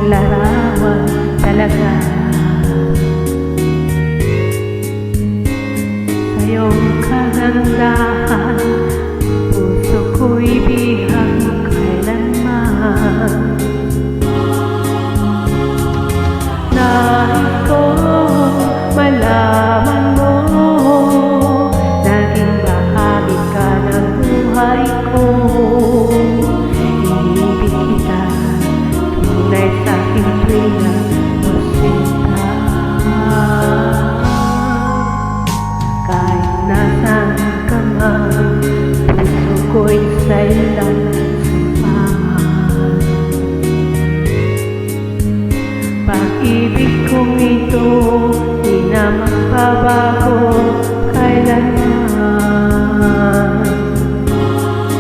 larawan talaga. Sa iyong kagandahan, puso ko'y bihag kailanman. Nais ko malaman mo, naging bahagi ka ng buhay ko. Iibig kita, tunay sa aking tuwina mo sinta. Kahit nasaan ka man, puso ko'y sa'yo lang